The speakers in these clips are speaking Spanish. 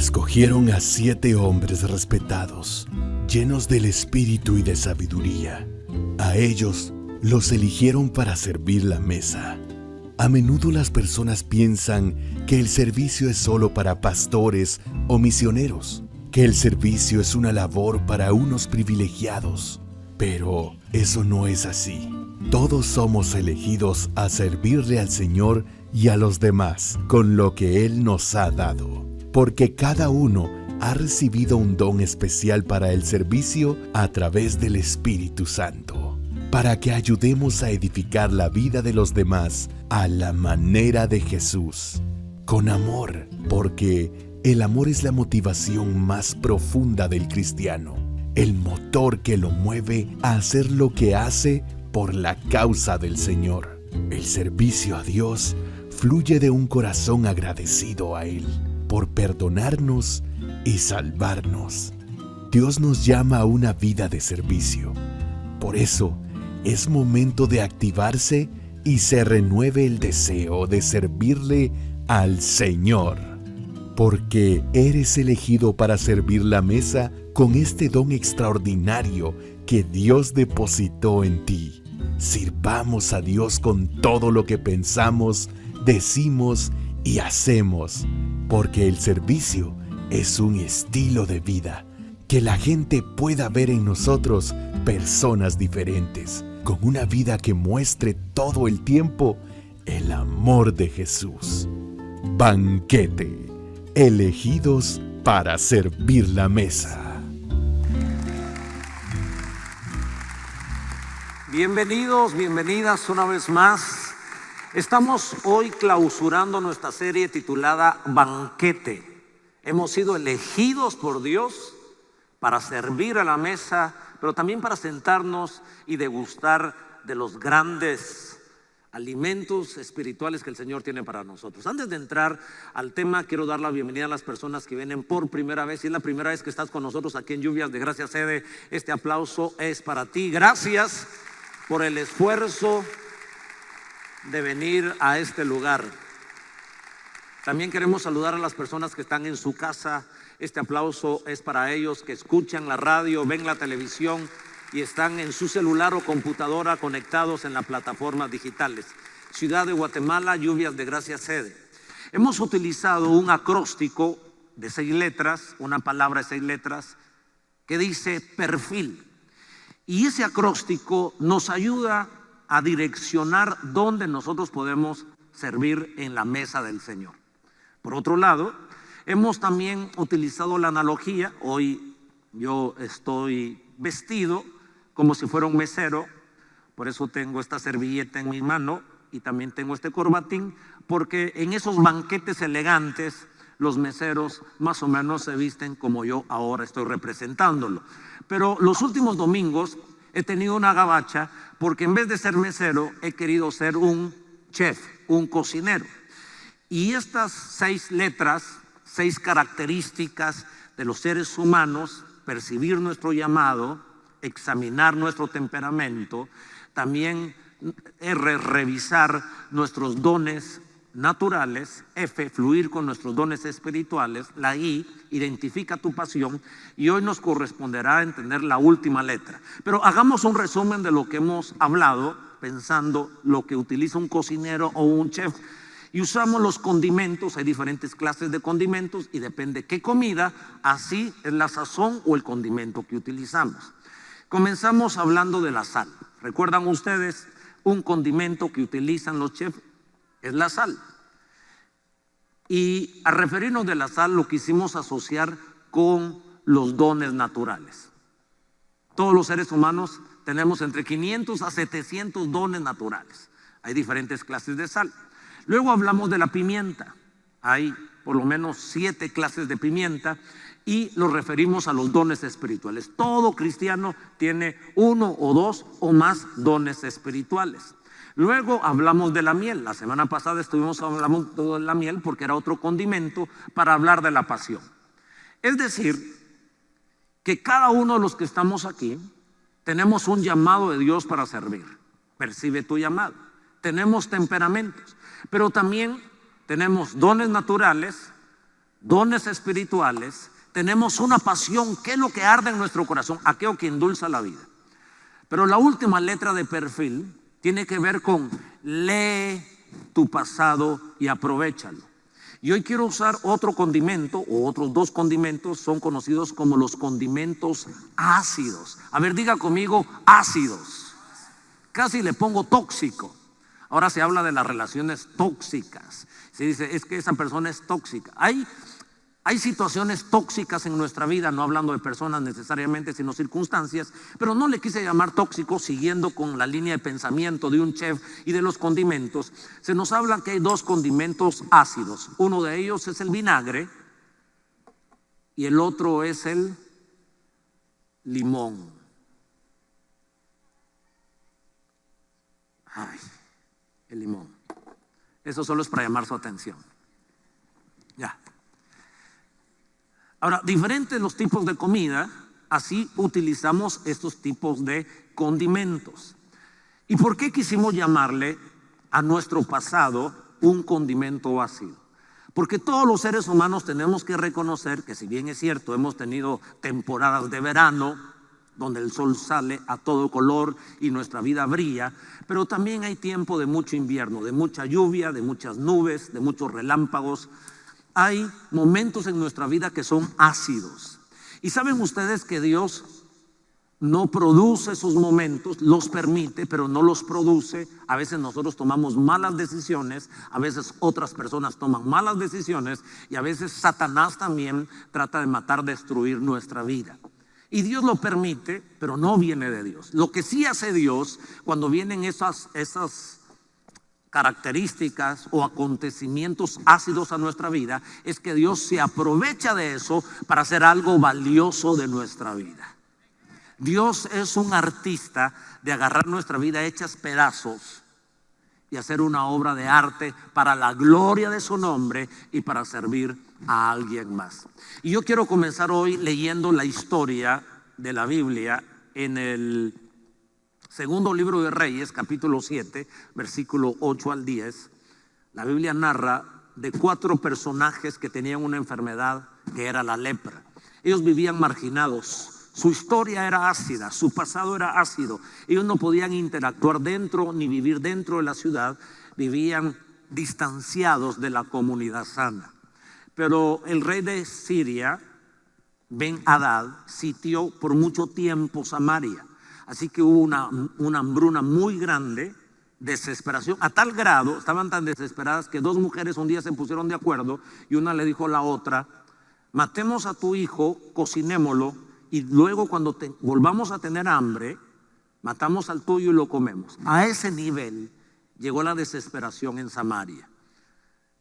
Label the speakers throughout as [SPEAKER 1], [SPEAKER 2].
[SPEAKER 1] escogieron a 7 hombres respetados, llenos del espíritu y de sabiduría. A ellos los eligieron para servir la mesa. A menudo las personas piensan que el servicio es solo para pastores o misioneros, que el servicio es una labor para unos privilegiados. Pero eso no es así. Todos somos elegidos a servirle al Señor y a los demás con lo que Él nos ha dado, porque cada uno ha recibido un don especial para el servicio a través del Espíritu Santo, para que ayudemos a edificar la vida de los demás a la manera de Jesús, con amor, porque el amor es la motivación más profunda del cristiano, el motor que lo mueve a hacer lo que hace por la causa del Señor. El servicio a Dios fluye de un corazón agradecido a Él por perdonarnos y salvarnos. Dios nos llama a una vida de servicio. Por eso, es momento de activarse y se renueve el deseo de servirle al Señor. Porque eres elegido para servir la mesa con este don extraordinario que Dios depositó en ti. Sirvamos a Dios con todo lo que pensamos, decimos y hacemos, porque el servicio es un estilo de vida, que la gente pueda ver en nosotros personas diferentes, con una vida que muestre todo el tiempo el amor de Jesús. Banquete, elegidos para servir la mesa.
[SPEAKER 2] Bienvenidos, bienvenidas una vez más. Estamos hoy clausurando nuestra serie titulada Banquete. Hemos sido elegidos por Dios para servir a la mesa, pero también para sentarnos y degustar de los grandes alimentos espirituales que el Señor tiene para nosotros. Antes de entrar al tema, quiero dar la bienvenida a las personas que vienen por primera vez. Si es la primera vez que estás con nosotros aquí en Lluvias de Gracia Sede, este aplauso es para ti. Gracias por el esfuerzo de venir a este lugar. También queremos saludar a las personas que están en su casa. Este aplauso es para ellos que escuchan la radio, ven la televisión y están en su celular o computadora conectados en las plataformas digitales. Ciudad de Guatemala, Lluvias de Gracia Sede. Hemos utilizado un acróstico de 6 letras, una palabra de 6 letras, que dice perfil. Y ese acróstico nos ayuda a direccionar dónde nosotros podemos servir en la mesa del Señor. Por otro lado, hemos también utilizado la analogía. Hoy yo estoy vestido como si fuera un mesero, por eso tengo esta servilleta en mi mano y también tengo este corbatín, porque en esos banquetes elegantes los meseros más o menos se visten como yo ahora estoy representándolo. Pero los últimos domingos he tenido una gabacha porque en vez de ser mesero he querido ser un chef, un cocinero. Y estas 6 letras, 6 características de los seres humanos: percibir nuestro llamado, examinar nuestro temperamento, también revisar nuestros dones naturales, F, fluir con nuestros dones espirituales, la I, identifica tu pasión, y hoy nos corresponderá entender la última letra. Pero hagamos un resumen de lo que hemos hablado, pensando lo que utiliza un cocinero o un chef. Y usamos los condimentos. Hay diferentes clases de condimentos y depende qué comida, así es la sazón o el condimento que utilizamos. Comenzamos hablando de la sal. ¿Recuerdan ustedes? Un condimento que utilizan los chefs es la sal. Y al referirnos de la sal lo quisimos asociar con los dones naturales. Todos los seres humanos tenemos entre 500 a 700 dones naturales. Hay diferentes clases de sal. Luego hablamos de la pimienta. Hay por lo menos 7 clases de pimienta y los referimos a los dones espirituales. Todo cristiano tiene 1 o 2 o más dones espirituales. Luego hablamos de la miel. La semana pasada estuvimos hablando de la miel porque era otro condimento para hablar de la pasión. Es decir, que cada uno de los que estamos aquí tenemos un llamado de Dios para servir. Percibe tu llamado. Tenemos temperamentos, pero también tenemos dones naturales, dones espirituales, tenemos una pasión, ¿qué es lo que arde en nuestro corazón? Aquello que endulza la vida. Pero la última letra de perfil tiene que ver con lee tu pasado y aprovéchalo. Y hoy quiero usar otro condimento, o otros dos condimentos, son conocidos como los condimentos ácidos. A ver, diga conmigo, ácidos. Casi le pongo tóxico. Ahora se habla de las relaciones tóxicas. Se dice, es que esa persona es tóxica. Hay situaciones tóxicas en nuestra vida, no hablando de personas necesariamente, sino circunstancias, pero no le quise llamar tóxico siguiendo con la línea de pensamiento de un chef y de los condimentos. Se nos habla que hay dos condimentos ácidos. Uno de ellos es el vinagre y el otro es el limón. Ay, el limón. Eso solo es para llamar su atención. Ya. Ahora, diferentes los tipos de comida, así utilizamos estos tipos de condimentos. ¿Y por qué quisimos llamarle a nuestro pasado un condimento ácido? Porque todos los seres humanos tenemos que reconocer que, si bien es cierto, hemos tenido temporadas de verano donde el sol sale a todo color y nuestra vida brilla, pero también hay tiempo de mucho invierno, de mucha lluvia, de muchas nubes, de muchos relámpagos. Hay momentos en nuestra vida que son ácidos. Y saben ustedes que Dios no produce esos momentos, los permite, pero no los produce. A veces nosotros tomamos malas decisiones, a veces otras personas toman malas decisiones y a veces Satanás también trata de matar, destruir nuestra vida. Y Dios lo permite, pero no viene de Dios. Lo que sí hace Dios cuando vienen esas características o acontecimientos ácidos a nuestra vida, es que Dios se aprovecha de eso para hacer algo valioso de nuestra vida. Dios es un artista de agarrar nuestra vida hechas pedazos y hacer una obra de arte para la gloria de su nombre y para servir a alguien más. Y yo quiero comenzar hoy leyendo la historia de la Biblia en el segundo libro de Reyes, capítulo 7, versículo 8 al 10. La Biblia narra de 4 personajes que tenían una enfermedad que era la lepra. Ellos vivían marginados. Su historia era ácida, su pasado era ácido. Ellos no podían interactuar dentro ni vivir dentro de la ciudad. Vivían distanciados de la comunidad sana. Pero el rey de Siria, Ben-Hadad, sitió por mucho tiempo Samaria. Así que hubo una hambruna muy grande, desesperación, a tal grado, estaban tan desesperadas que 2 mujeres un día se pusieron de acuerdo y una le dijo a la otra, matemos a tu hijo, cocinémoslo y luego cuando volvamos a tener hambre, matamos al tuyo y lo comemos. A ese nivel llegó la desesperación en Samaria.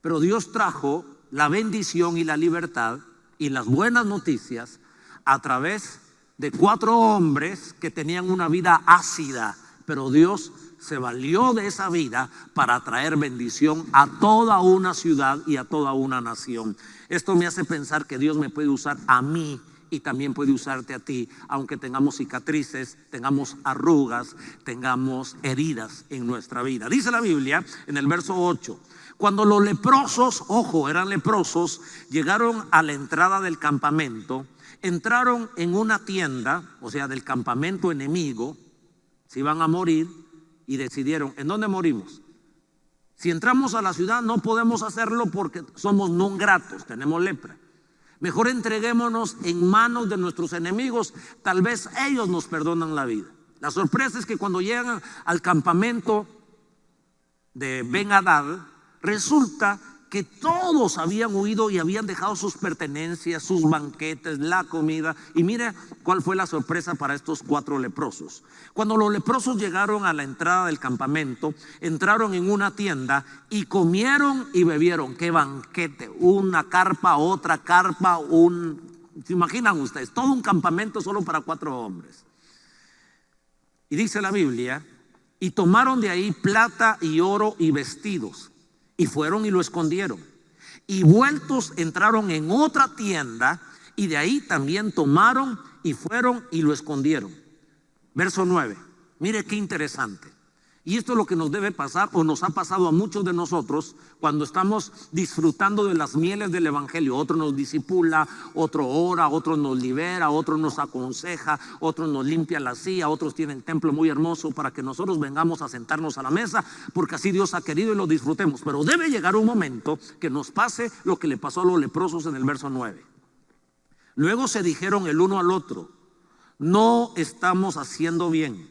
[SPEAKER 2] Pero Dios trajo la bendición y la libertad y las buenas noticias a través de 4 hombres que tenían una vida ácida, pero Dios se valió de esa vida para traer bendición a toda una ciudad y a toda una nación. Esto me hace pensar que Dios me puede usar a mí y también puede usarte a ti, aunque tengamos cicatrices, tengamos arrugas, tengamos heridas en nuestra vida. Dice la Biblia en el verso 8, cuando los leprosos, ojo, eran leprosos, llegaron a la entrada del campamento, entraron en una tienda, o sea, del campamento enemigo, se iban a morir y decidieron, ¿en dónde morimos? Si entramos a la ciudad no podemos hacerlo porque somos non gratos, tenemos lepra. Mejor entreguémonos en manos de nuestros enemigos, tal vez ellos nos perdonan la vida. La sorpresa es que cuando llegan al campamento de Ben-Hadad, resulta que todos habían huido y habían dejado sus pertenencias, sus banquetes, la comida. Y mire cuál fue la sorpresa para estos 4 leprosos. Cuando los leprosos llegaron a la entrada del campamento, entraron en una tienda y comieron y bebieron. ¡Qué banquete! Una carpa, otra carpa, ¿se imaginan ustedes? Todo un campamento solo para 4 hombres. Y dice la Biblia, y tomaron de ahí plata y oro y vestidos. Y fueron y lo escondieron. Y vueltos entraron en otra tienda y de ahí también tomaron y fueron y lo escondieron. Verso 9. Mire qué interesante. Y esto es lo que nos debe pasar, o nos ha pasado a muchos de nosotros cuando estamos disfrutando de las mieles del evangelio. Otro nos disipula, otro ora, otro nos libera, otro nos aconseja, otro nos limpia la silla, otros tienen el templo muy hermoso para que nosotros vengamos a sentarnos a la mesa, porque así Dios ha querido y lo disfrutemos. Pero debe llegar un momento que nos pase lo que le pasó a los leprosos en el verso 9. Luego se dijeron el uno al otro: no estamos haciendo bien.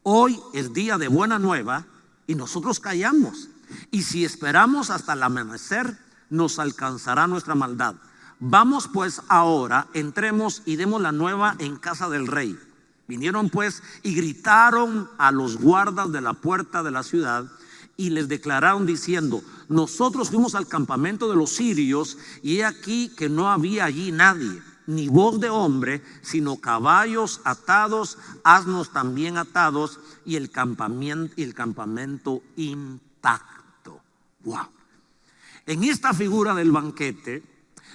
[SPEAKER 2] Hoy es día de buena nueva y nosotros callamos. Y si esperamos hasta el amanecer, nos alcanzará nuestra maldad. Vamos pues ahora, entremos y demos la nueva en casa del rey. Vinieron pues y gritaron a los guardas de la puerta de la ciudad y les declararon diciendo: nosotros fuimos al campamento de los sirios y he aquí que no había allí nadie, ni voz de hombre, sino caballos atados, asnos también atados, y el campamento intacto. Wow. En esta figura del banquete,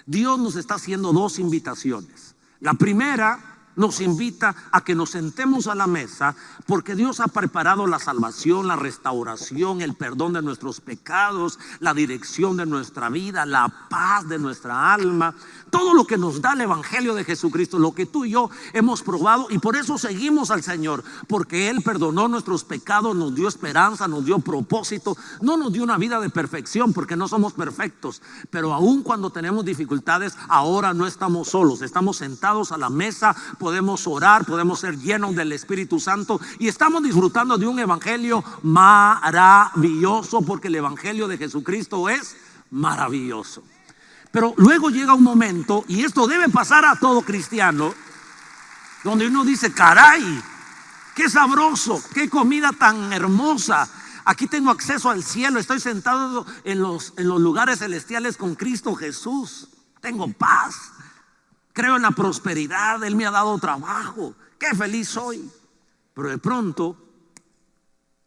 [SPEAKER 2] Dios nos está haciendo dos invitaciones. La primera nos invita a que nos sentemos a la mesa, porque Dios ha preparado la salvación, la restauración, el perdón de nuestros pecados, la dirección de nuestra vida, la paz de nuestra alma. Todo lo que nos da el evangelio de Jesucristo, lo que tú y yo hemos probado, y por eso seguimos al Señor, porque Él perdonó nuestros pecados, nos dio esperanza, nos dio propósito. No nos dio una vida de perfección, porque no somos perfectos, pero aun cuando tenemos dificultades, ahora no estamos solos, estamos sentados a la mesa, podemos orar, podemos ser llenos del Espíritu Santo y estamos disfrutando de un evangelio maravilloso, porque el evangelio de Jesucristo es maravilloso. Pero luego llega un momento, y esto debe pasar a todo cristiano, donde uno dice: caray, qué sabroso, qué comida tan hermosa. Aquí tengo acceso al cielo, estoy sentado en los lugares celestiales con Cristo Jesús. Tengo paz, creo en la prosperidad, Él me ha dado trabajo, qué feliz soy. Pero de pronto,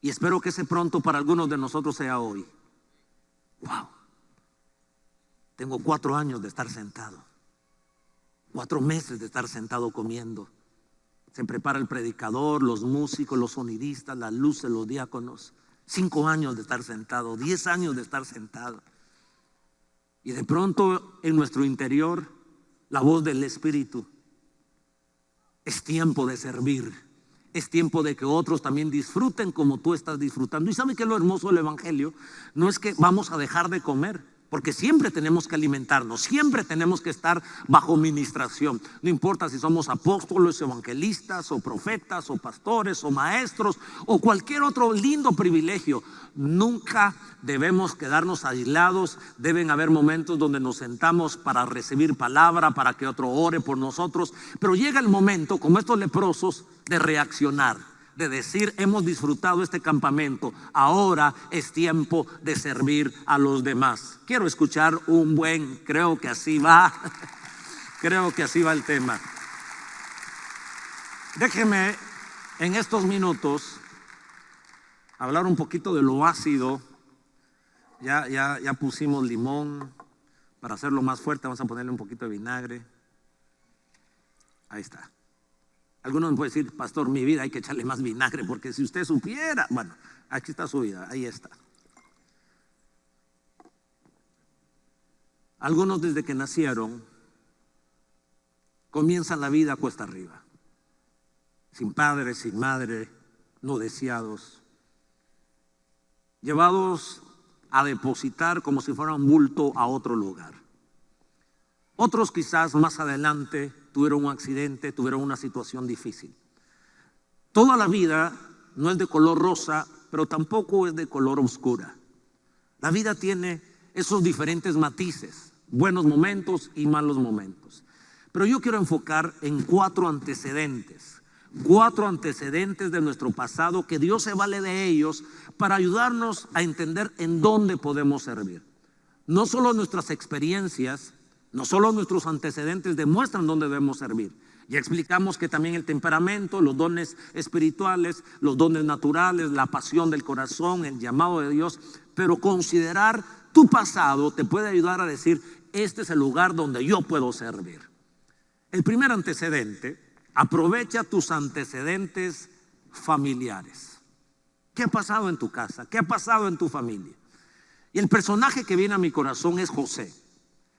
[SPEAKER 2] y espero que ese pronto para algunos de nosotros sea hoy: wow, tengo 4 años de estar sentado, 4 meses de estar sentado comiendo. Se prepara el predicador, los músicos, los sonidistas, las luces, los diáconos. 5 años de estar sentado, 10 años de estar sentado. Y de pronto en nuestro interior, la voz del Espíritu: es tiempo de servir, es tiempo de que otros también disfruten como tú estás disfrutando. Y ¿sabe qué es lo hermoso del evangelio? No es que vamos a dejar de comer, porque siempre tenemos que alimentarnos, siempre tenemos que estar bajo ministración. No importa si somos apóstoles, evangelistas, o profetas, o pastores, o maestros, o cualquier otro lindo privilegio. Nunca debemos quedarnos aislados. Deben haber momentos donde nos sentamos para recibir palabra, para que otro ore por nosotros. Pero llega el momento, como estos leprosos, de reaccionar, de decir: hemos disfrutado este campamento, ahora es tiempo de servir a los demás. Quiero escuchar un buen creo que así va. Creo que así va el tema. Déjeme en estos minutos hablar un poquito de lo ácido. Ya pusimos limón. Para hacerlo más fuerte vamos a ponerle un poquito de vinagre. Ahí está. Algunos me pueden decir: pastor, mi vida hay que echarle más vinagre, porque si usted supiera. Bueno, aquí está su vida, ahí está. Algunos desde que nacieron comienzan la vida cuesta arriba, sin padre, sin madre, no deseados, llevados a depositar como si fuera un bulto a otro lugar. Otros quizás más adelante tuvieron un accidente, tuvieron una situación difícil. Toda la vida no es de color rosa, pero tampoco es de color oscura. La vida tiene esos diferentes matices, buenos momentos y malos momentos. Pero yo quiero enfocar en 4 antecedentes. 4 antecedentes de nuestro pasado, que Dios se vale de ellos para ayudarnos a entender en dónde podemos servir. No solo nuestras experiencias, no solo nuestros antecedentes demuestran dónde debemos servir. Ya explicamos que también el temperamento, los dones espirituales, los dones naturales, la pasión del corazón, el llamado de Dios. Pero considerar tu pasado te puede ayudar a decir: este es el lugar donde yo puedo servir. El primer antecedente: aprovecha tus antecedentes familiares. ¿Qué ha pasado en tu casa? ¿Qué ha pasado en tu familia? Y el personaje que viene a mi corazón es José.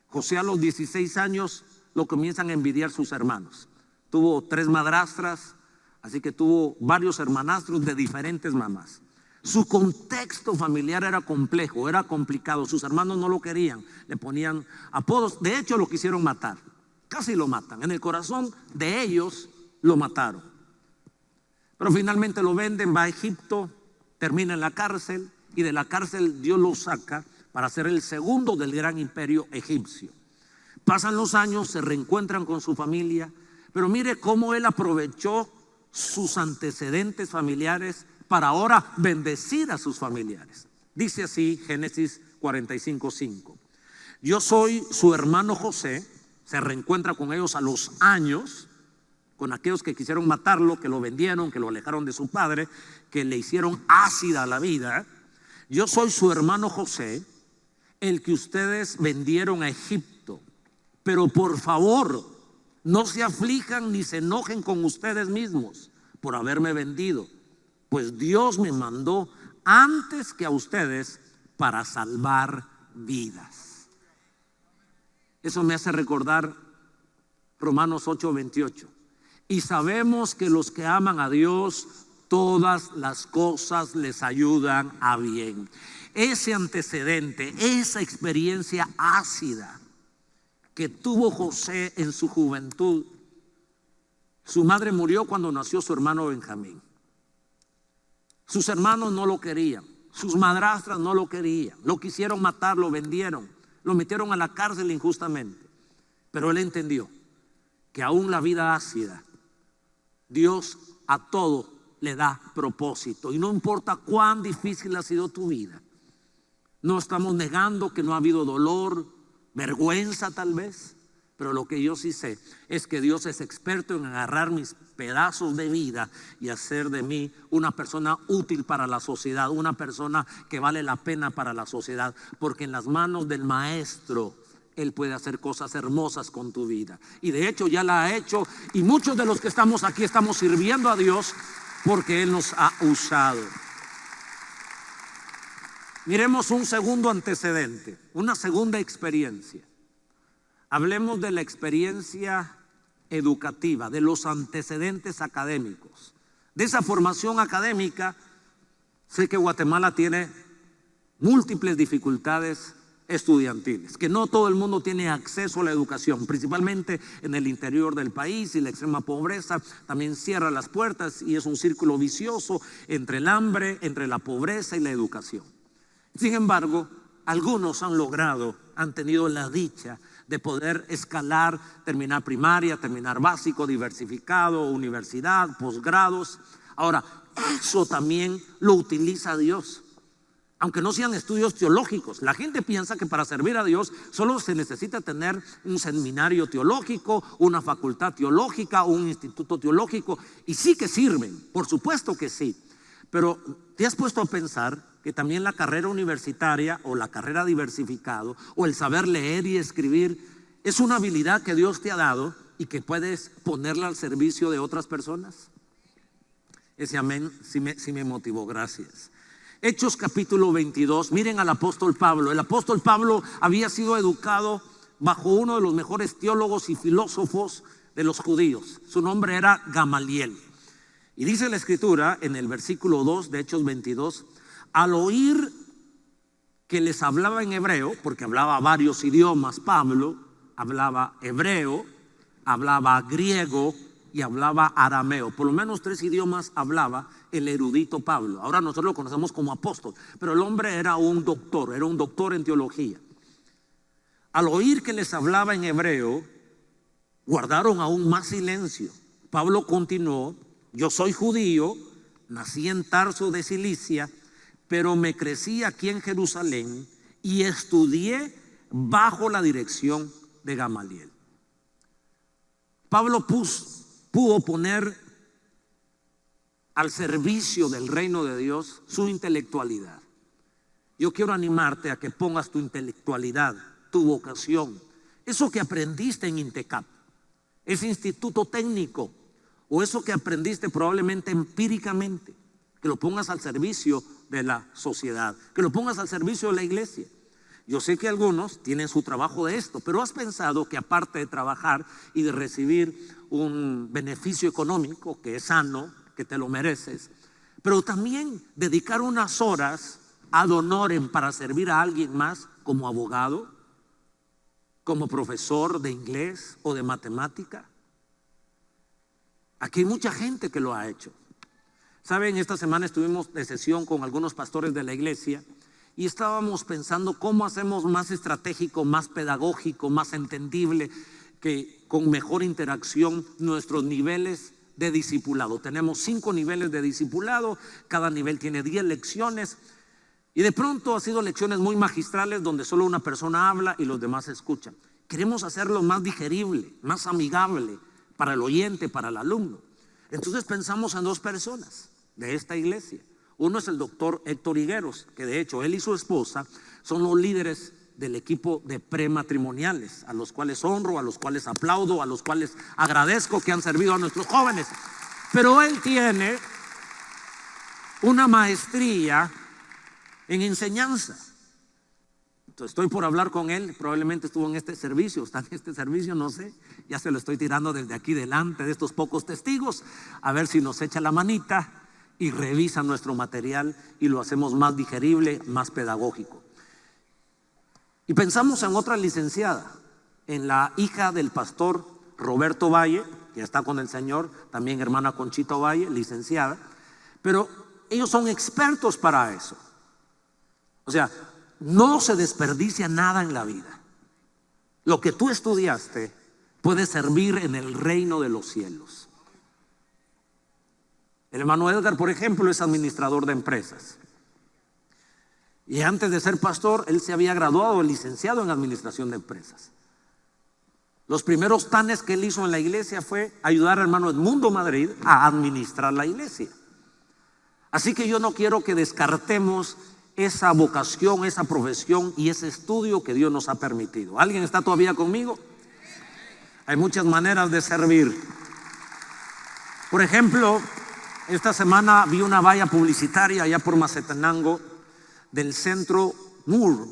[SPEAKER 2] José a los 16 años lo comienzan a envidiar sus hermanos. Tuvo 3 madrastras, así que tuvo varios hermanastros de diferentes mamás. Su contexto familiar era complejo, era complicado. Sus hermanos no lo querían, le ponían apodos. De hecho, lo quisieron matar. Casi lo matan. En el corazón de ellos lo mataron. Pero finalmente lo venden, va a Egipto, termina en la cárcel y de la cárcel Dios lo saca para ser el segundo del gran imperio egipcio. Pasan los años, se reencuentran con su familia, pero mire cómo él aprovechó sus antecedentes familiares para ahora bendecir a sus familiares. Dice así Génesis 45:5. Yo soy su hermano José. Se reencuentra con ellos a los años, con aquellos que quisieron matarlo, que lo vendieron, que lo alejaron de su padre, que le hicieron ácida la vida. Yo soy su hermano José, el que ustedes vendieron a Egipto. Pero por favor, no se aflijan ni se enojen con ustedes mismos por haberme vendido, pues Dios me mandó antes que a ustedes para salvar vidas. Eso me hace recordar Romanos 8:28. Y sabemos que los que aman a Dios, todas las cosas les ayudan a bien. Ese antecedente, esa experiencia ácida que tuvo José en su juventud. Su madre murió cuando nació su hermano Benjamín. Sus hermanos no lo querían, sus madrastras no lo querían, lo quisieron matar, lo vendieron, lo metieron a la cárcel injustamente. Pero él entendió que aún la vida ácida, Dios a todo le da propósito. Y no importa cuán difícil ha sido tu vida, no estamos negando que no ha habido dolor, vergüenza tal vez, pero lo que yo sí sé es que Dios es experto en agarrar mis pedazos de vida y hacer de mí una persona útil para la sociedad, una persona que vale la pena para la sociedad, porque en las manos del Maestro Él puede hacer cosas hermosas con tu vida. Y de hecho ya la ha hecho, y muchos de los que estamos aquí estamos sirviendo a Dios porque Él nos ha usado. Miremos un segundo antecedente, una segunda experiencia. Hablemos de la experiencia educativa, de los antecedentes académicos, de esa formación académica. Sé que Guatemala tiene múltiples dificultades estudiantiles, que no todo el mundo tiene acceso a la educación, principalmente en el interior del país, y la extrema pobreza también cierra las puertas y es un círculo vicioso entre el hambre, entre la pobreza y la educación. Sin embargo, algunos han tenido la dicha de poder escalar, terminar primaria, terminar básico, diversificado, universidad, posgrados. Ahora, eso también lo utiliza Dios, aunque no sean estudios teológicos. La gente piensa que para servir a Dios solo se necesita tener un seminario teológico, una facultad teológica, un instituto teológico, y sí que sirven, por supuesto que sí. Pero ¿te has puesto a pensar que también la carrera universitaria o la carrera diversificado o el saber leer y escribir es una habilidad que Dios te ha dado y que puedes ponerla al servicio de otras personas? Ese amén sí me motivó, gracias. Hechos capítulo 22, miren al apóstol Pablo. El apóstol Pablo había sido educado bajo uno de los mejores teólogos y filósofos de los judíos. Su nombre era Gamaliel. Y dice la escritura en el versículo 2 de Hechos 22, al oír que les hablaba en hebreo, porque hablaba varios idiomas Pablo, hablaba hebreo, hablaba griego y hablaba arameo. Por lo menos 3 idiomas hablaba el erudito Pablo. Ahora nosotros lo conocemos como apóstol, pero el hombre era un doctor en teología. Al oír que les hablaba en hebreo, guardaron aún más silencio. Pablo continuó: yo soy judío, nací en Tarso de Cilicia, pero me crecí aquí en Jerusalén y estudié bajo la dirección de Gamaliel. Pablo pudo poner al servicio del reino de Dios su intelectualidad. Yo quiero animarte a que pongas tu intelectualidad, tu vocación, eso que aprendiste en INTECAP, ese instituto técnico, o eso que aprendiste probablemente empíricamente, que lo pongas al servicio de la sociedad, que lo pongas al servicio de la iglesia. Yo sé que algunos tienen su trabajo de esto, pero has pensado que aparte de trabajar y de recibir un beneficio económico que es sano, que te lo mereces, pero también dedicar unas horas ad honorem para servir a alguien más como abogado, como profesor de inglés o de matemática? Aquí hay mucha gente que lo ha hecho. Saben, esta semana estuvimos de sesión con algunos pastores de la iglesia y estábamos pensando cómo hacemos más estratégico, más pedagógico, más entendible, que con mejor interacción nuestros niveles de discipulado. Tenemos 5 niveles de discipulado, cada nivel tiene 10 lecciones y de pronto ha sido lecciones muy magistrales donde solo una persona habla y los demás escuchan. Queremos hacerlo más digerible, más amigable para el oyente, para el alumno. Entonces pensamos en 2 personas de esta iglesia. Uno es el doctor Héctor Higueros, que de hecho él y su esposa son los líderes del equipo de prematrimoniales, a los cuales honro, a los cuales aplaudo, a los cuales agradezco que han servido a nuestros jóvenes. Pero él tiene una maestría en enseñanza. Entonces estoy por hablar con él, probablemente estuvo en este servicio, está en este servicio, no sé, ya se lo estoy tirando desde aquí delante de estos pocos testigos, a ver si nos echa la manita y revisa nuestro material y lo hacemos más digerible, más pedagógico. Y pensamos en otra licenciada, en la hija del pastor Roberto Valle, que está con el Señor, también hermana Conchita Valle, licenciada, pero ellos son expertos para eso. O sea, no se desperdicia nada en la vida. Lo que tú estudiaste puede servir en el reino de los cielos. El hermano Edgar, por ejemplo, es administrador de empresas. Y antes de ser pastor, él se había graduado, licenciado en administración de empresas. Los primeros tanes que él hizo en la iglesia fue ayudar al hermano Edmundo Madrid a administrar la iglesia. Así que yo no quiero que descartemos esa vocación, esa profesión y ese estudio que Dios nos ha permitido. ¿Alguien está todavía conmigo? Hay muchas maneras de servir. Por ejemplo, esta semana vi una valla publicitaria allá por Mazatenango del centro MUR.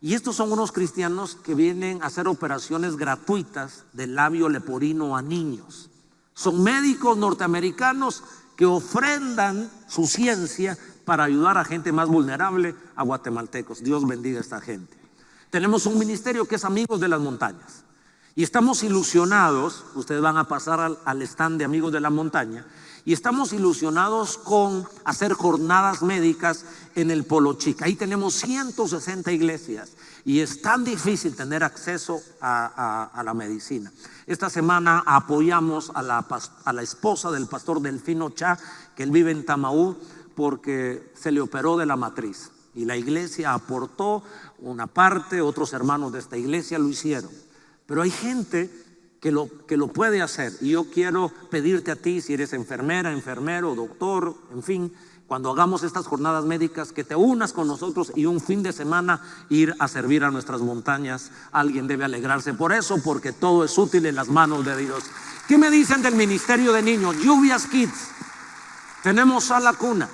[SPEAKER 2] Y estos son unos cristianos que vienen a hacer operaciones gratuitas de labio leporino a niños. Son médicos norteamericanos que ofrendan su ciencia para ayudar a gente más vulnerable, a guatemaltecos. Dios bendiga a esta gente. Tenemos un ministerio que es Amigos de las Montañas. Y estamos ilusionados, ustedes van a pasar al stand de Amigos de la Montaña, y estamos ilusionados con hacer jornadas médicas en el Polo Chica. Ahí tenemos 160 iglesias y es tan difícil tener acceso a la medicina. Esta semana apoyamos a la esposa del pastor Delfino Chá, que él vive en Tamaú, porque se le operó de la matriz. Y la iglesia aportó una parte, otros hermanos de esta iglesia lo hicieron. Pero hay gente que lo puede hacer. Y yo quiero pedirte a ti, si eres enfermera, enfermero, doctor, en fin, cuando hagamos estas jornadas médicas, que te unas con nosotros y un fin de semana ir a servir a nuestras montañas. Alguien debe alegrarse por eso, porque todo es útil en las manos de Dios. ¿Qué me dicen del ministerio de niños? Lluvias Kids. Tenemos sala cuna.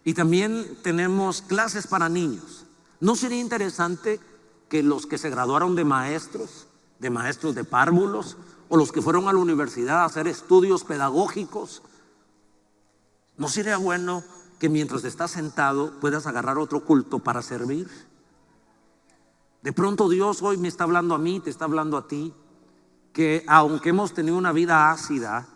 [SPEAKER 2] Y también tenemos clases para niños. ¿No sería interesante que los que se graduaron de maestros de párvulos, o los que fueron a la universidad a hacer estudios pedagógicos, no sería bueno que mientras estás sentado puedas agarrar otro culto para servir? De pronto Dios hoy me está hablando a mí, te está hablando a ti, que aunque hemos tenido una vida ácida,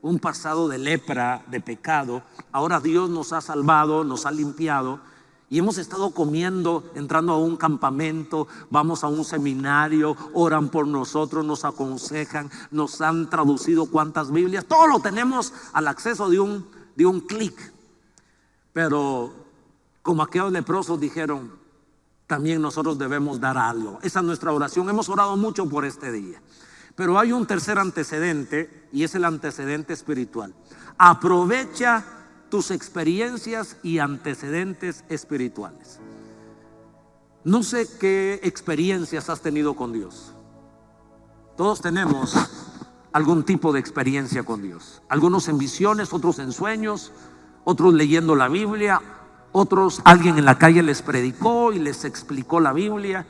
[SPEAKER 2] un pasado de lepra, de pecado, ahora Dios nos ha salvado, nos ha limpiado. Y hemos estado comiendo, entrando a un campamento, vamos a un seminario, oran por nosotros, nos aconsejan, nos han traducido cuantas Biblias. Todo lo tenemos al acceso de un clic. Pero como aquellos leprosos dijeron, también nosotros debemos dar algo. Esa es nuestra oración. Hemos orado mucho por este día. Pero hay un tercer antecedente, y es el antecedente espiritual. Aprovecha tus experiencias y antecedentes espirituales. No sé qué experiencias has tenido con Dios. Todos tenemos algún tipo de experiencia con Dios. Algunos en visiones, otros en sueños, otros leyendo la Biblia, otros alguien en la calle les predicó y les explicó la Biblia.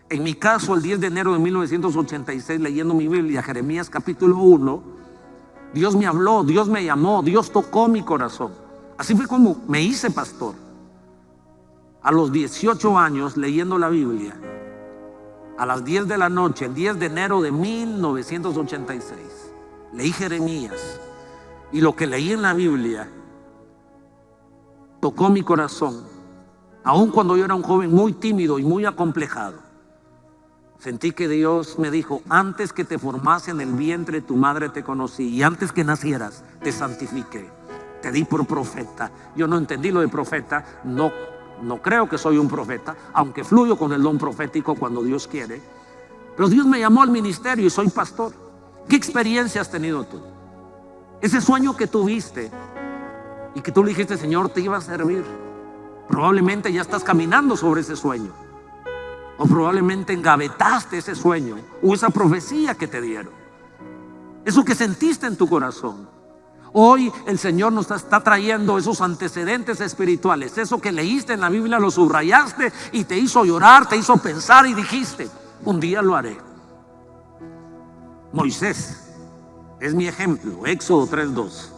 [SPEAKER 2] En mi caso, el 10 de enero de 1986, leyendo mi Biblia, Jeremías capítulo 1, Dios me habló, Dios me llamó, Dios tocó mi corazón. Así fue como me hice pastor. A los 18 años, leyendo la Biblia, a las 10 de la noche, el 10 de enero de 1986, leí Jeremías, y lo que leí en la Biblia tocó mi corazón. Aun cuando yo era un joven muy tímido y muy acomplejado, sentí que Dios me dijo: antes que te formase en el vientre tu madre te conocí, y antes que nacieras te santifiqué, te di por profeta. Yo no entendí lo de profeta, no creo que soy un profeta, aunque fluyo con el don profético cuando Dios quiere. Pero Dios me llamó al ministerio y soy pastor. ¿Qué experiencia has tenido tú? Ese sueño que tuviste y que tú le dijiste: Señor, te iba a servir. Probablemente ya estás caminando sobre ese sueño, o probablemente engavetaste ese sueño o esa profecía que te dieron, eso que sentiste en tu corazón. Hoy el Señor nos está trayendo esos antecedentes espirituales, eso que leíste en la Biblia, lo subrayaste y te hizo llorar, te hizo pensar y dijiste: un día lo haré. Moisés es mi ejemplo. Éxodo 3:2.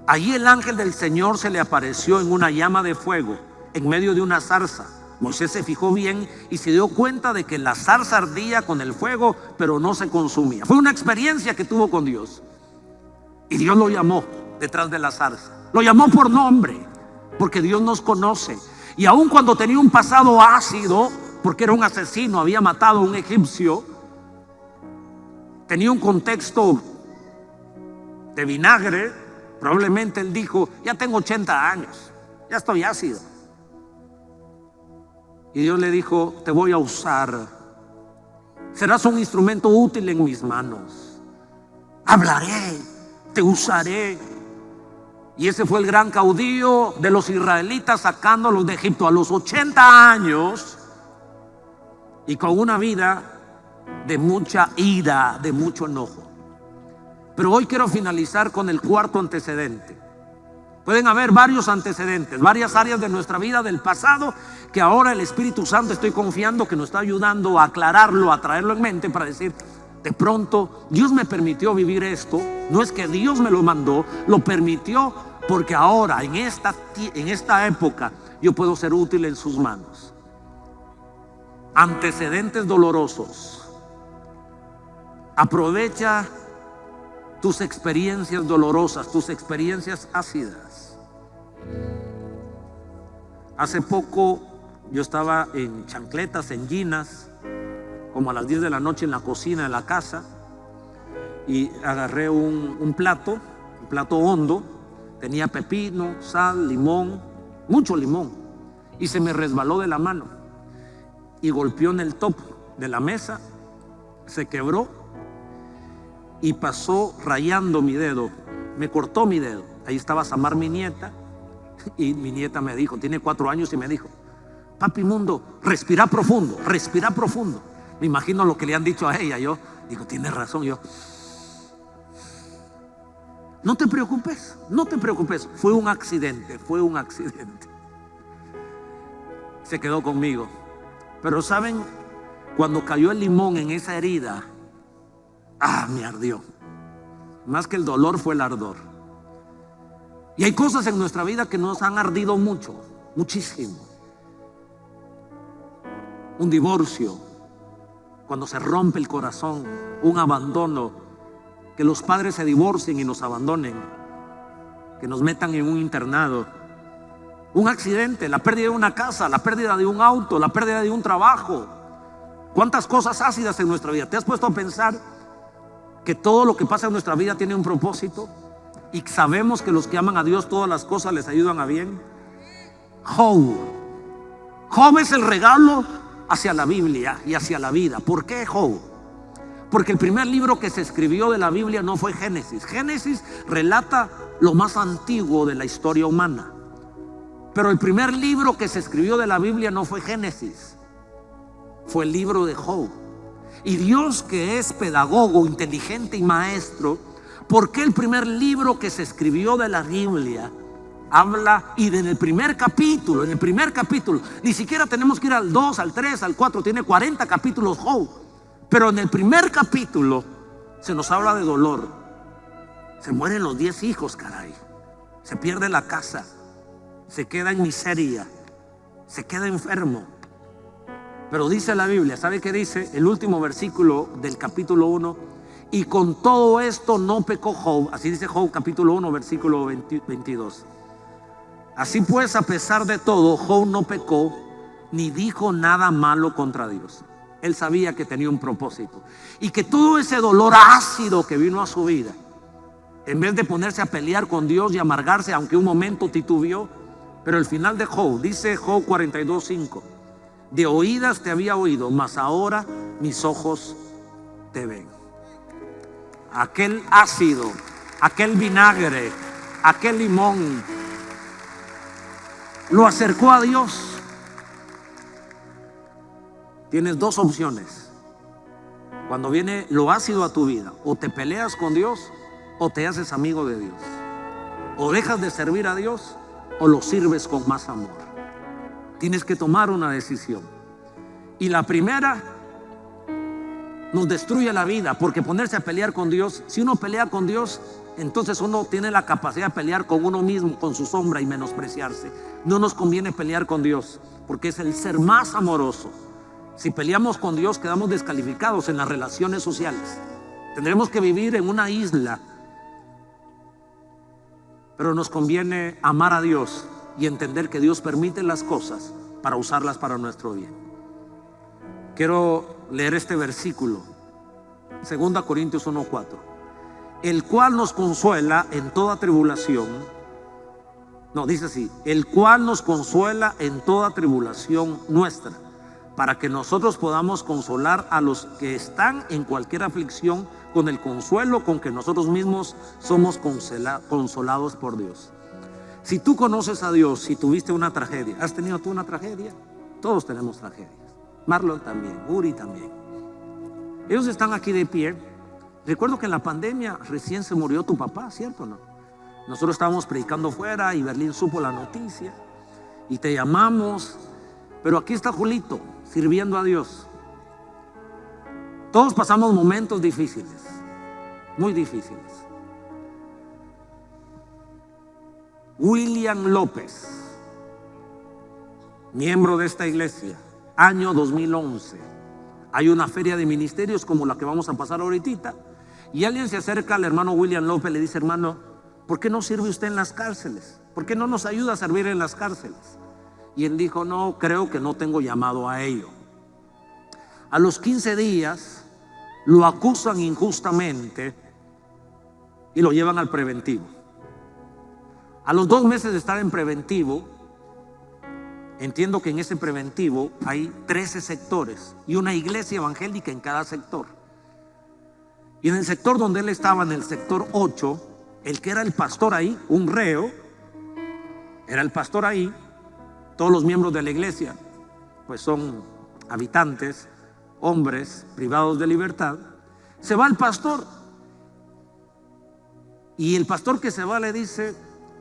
[SPEAKER 2] Allí el ángel del Señor se le apareció en una llama de fuego en medio de una zarza. Moisés se fijó bien y se dio cuenta de que la zarza ardía con el fuego, pero no se consumía. Fue una experiencia que tuvo con Dios. Y Dios lo llamó detrás de la zarza. Lo llamó por nombre, porque Dios nos conoce. Y aun cuando tenía un pasado ácido, porque era un asesino, había matado a un egipcio, tenía un contexto de vinagre, probablemente él dijo: ya tengo 80 años, ya estoy ácido. Y Dios le dijo: te voy a usar, serás un instrumento útil en mis manos, hablaré, te usaré. Y ese fue el gran caudillo de los israelitas, sacándolos de Egipto a los 80 años y con una vida de mucha ira, de mucho enojo. Pero hoy quiero finalizar con el cuarto antecedente. Pueden haber varios antecedentes, varias áreas de nuestra vida del pasado que ahora el Espíritu Santo, estoy confiando que nos está ayudando a aclararlo, a traerlo en mente para decir: de pronto Dios me permitió vivir esto. No es que Dios me lo mandó, lo permitió porque ahora en esta época yo puedo ser útil en sus manos. Antecedentes dolorosos. Aprovecha tus experiencias dolorosas, tus experiencias ácidas. Hace poco yo estaba en chancletas, en ginas, como a las 10 de la noche en la cocina de la casa, y agarré un plato hondo. Tenía pepino, sal, limón, mucho limón, y se me resbaló de la mano y golpeó en el top de la mesa, se quebró y pasó rayando mi dedo, me cortó mi dedo. Ahí estaba Samar, mi nieta, y mi nieta me dijo, tiene 4 años, y me dijo: papi Mundo, respira profundo, respira profundo. Me imagino lo que le han dicho a ella. Yo digo: tienes razón. Yo: no te preocupes, no te preocupes, fue un accidente, fue un accidente. Se quedó conmigo. Pero saben, cuando cayó el limón en esa herida, me ardió. Más que el dolor fue el ardor. Y hay cosas en nuestra vida que nos han ardido mucho, muchísimo. Un divorcio, cuando se rompe el corazón, un abandono, que los padres se divorcien y nos abandonen, que nos metan en un internado, un accidente, la pérdida de una casa, la pérdida de un auto, la pérdida de un trabajo. ¿Cuántas cosas ácidas en nuestra vida? ¿Te has puesto a pensar que todo lo que pasa en nuestra vida tiene un propósito? Y sabemos que los que aman a Dios, todas las cosas les ayudan a bien. Job es el regalo hacia la Biblia y hacia la vida. ¿Por qué Job? Porque el primer libro que se escribió de la Biblia no fue Génesis. Génesis relata lo más antiguo de la historia humana. Pero el primer libro que se escribió de la Biblia no fue Génesis, fue el libro de Job. Y Dios, que es pedagogo, inteligente y maestro, ¿por qué el primer libro que se escribió de la Biblia habla, y en el primer capítulo, ni siquiera tenemos que ir al 2, al 3, al 4, tiene 40 capítulos Job, pero en el primer capítulo se nos habla de dolor. Se mueren los 10 hijos, caray, se pierde la casa, se queda en miseria, se queda enfermo. Pero dice la Biblia, ¿sabe qué dice? El último versículo del capítulo 1: y con todo esto no pecó Job. Así dice Job capítulo 1 versículo 22. Así pues, a pesar de todo, Job no pecó ni dijo nada malo contra Dios. Él sabía que tenía un propósito, y que todo ese dolor ácido que vino a su vida, en vez de ponerse a pelear con Dios y amargarse, aunque un momento titubeó, pero el final de Job, dice Job 42:5: de oídas te había oído, mas ahora mis ojos te ven. Aquel ácido, aquel vinagre, aquel limón lo acercó a Dios. Tienes dos opciones cuando viene lo ácido a tu vida: o te peleas con Dios o te haces amigo de Dios. O dejas de servir a Dios o lo sirves con más amor. Tienes que tomar una decisión. Y la primera nos destruye la vida, porque ponerse a pelear con Dios, si uno pelea con Dios, entonces uno tiene la capacidad de pelear con uno mismo, con su sombra, y menospreciarse. No nos conviene pelear con Dios, porque es el ser más amoroso. Si peleamos con Dios, quedamos descalificados en las relaciones sociales. Tendremos que vivir en una isla. Pero nos conviene amar a Dios y entender que Dios permite las cosas para usarlas para nuestro bien. Quiero leer este versículo, 2 Corintios 1:4: el cual nos consuela en toda tribulación. No, dice así: el cual nos consuela en toda tribulación nuestra, para que nosotros podamos consolar a los que están en cualquier aflicción con el consuelo con que nosotros mismos somos consolados por Dios. Si tú conoces a Dios, si tuviste una tragedia, ¿has tenido tú una tragedia? Todos tenemos tragedias. Marlon también, Uri también. Ellos están aquí de pie. Recuerdo que en la pandemia recién se murió tu papá, ¿cierto o no? Nosotros estábamos predicando fuera y Berlín supo la noticia y te llamamos. Pero aquí está Julito, sirviendo a Dios. Todos pasamos momentos difíciles, muy difíciles. William López, miembro de esta iglesia, año 2011. Hay una feria de ministerios como la que vamos a pasar ahorita, y alguien se acerca al hermano William López y le dice: hermano, ¿por qué no sirve usted en las cárceles? ¿Por qué no nos ayuda a servir en las cárceles? Y él dijo: no, creo que no tengo llamado a ello. A los 15 días lo acusan injustamente y lo llevan al preventivo. A los 2 meses de estar en preventivo, entiendo que en ese preventivo hay 13 sectores y una iglesia evangélica en cada sector. Y en el sector donde él estaba, en el sector 8, el que era el pastor ahí, un reo, era el pastor ahí. Todos los miembros de la iglesia pues son habitantes, hombres privados de libertad. Se va el pastor, y el pastor que se va le dice: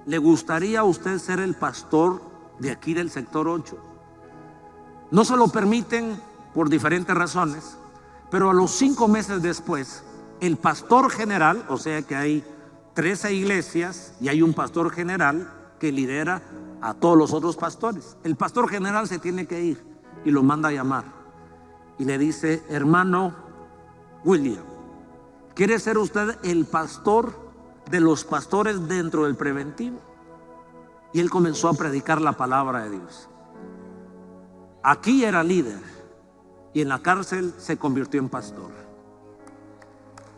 [SPEAKER 2] ¿le gustaría a usted ser el pastor de aquí del sector 8? No se lo permiten por diferentes razones, pero a los 5 meses después, el pastor general, o sea que hay 13 iglesias y hay un pastor general que lidera a todos los otros pastores. El pastor general se tiene que ir y lo manda a llamar y le dice: hermano William, ¿quiere ser usted el pastor de los pastores dentro del preventivo? Y él comenzó a predicar la palabra de Dios. Aquí era líder y en la cárcel se convirtió en pastor.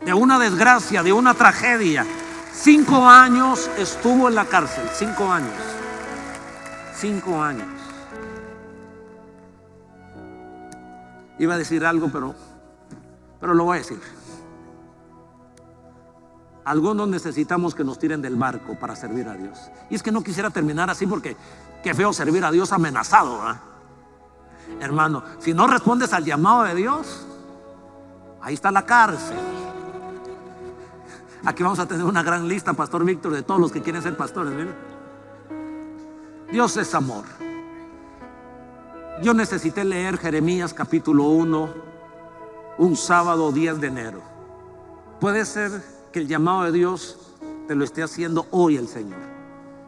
[SPEAKER 2] De una desgracia, de una tragedia, 5 años estuvo en la cárcel. 5 años. 5 años. Iba a decir algo, pero lo voy a decir. Algunos necesitamos que nos tiren del barco para servir a Dios. Y es que no quisiera terminar así, porque qué feo servir a Dios amenazado, ¿eh? Hermano, si no respondes al llamado de Dios, ahí está la cárcel. Aquí vamos a tener una gran lista, Pastor Víctor, de todos los que quieren ser pastores. Miren. Dios es amor. Yo necesité leer Jeremías capítulo 1 un sábado 10 de enero. Puede ser que el llamado de Dios te lo esté haciendo hoy el Señor.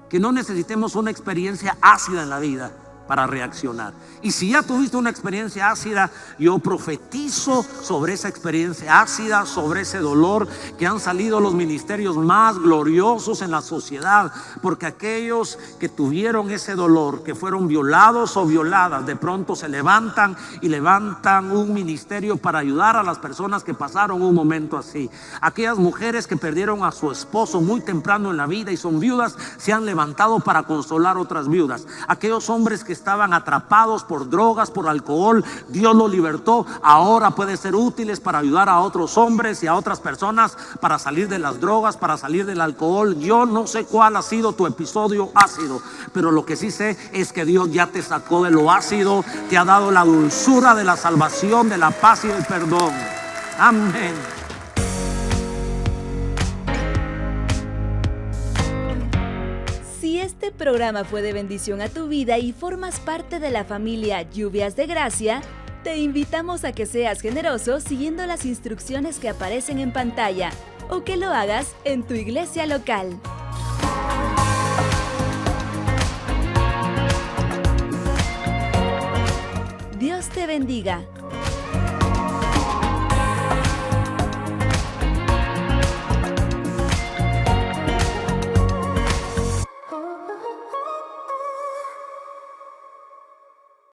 [SPEAKER 2] Que no necesitemos una experiencia ácida en la vida para reaccionar. Y si ya tuviste una experiencia ácida, yo profetizo sobre esa experiencia ácida, sobre ese dolor, que han salido los ministerios más gloriosos en la sociedad, porque aquellos que tuvieron ese dolor, que fueron violados o violadas, de pronto se levantan y levantan un ministerio para ayudar a las personas que pasaron un momento así. Aquellas mujeres que perdieron a su esposo muy temprano en la vida y son viudas, se han levantado para consolar otras viudas. Aquellos hombres que estaban atrapados por drogas, por alcohol, Dios los libertó. Ahora pueden ser útiles para ayudar a otros hombres y a otras personas para salir de las drogas, para salir del alcohol. Yo no sé cuál ha sido tu episodio ácido, pero lo que sí sé es que Dios ya te sacó de lo ácido, te ha dado la dulzura de la salvación, de la paz y del perdón. Amén.
[SPEAKER 3] Si este programa fue de bendición a tu vida y formas parte de la familia Lluvias de Gracia, te invitamos a que seas generoso siguiendo las instrucciones que aparecen en pantalla o que lo hagas en tu iglesia local. Dios te bendiga.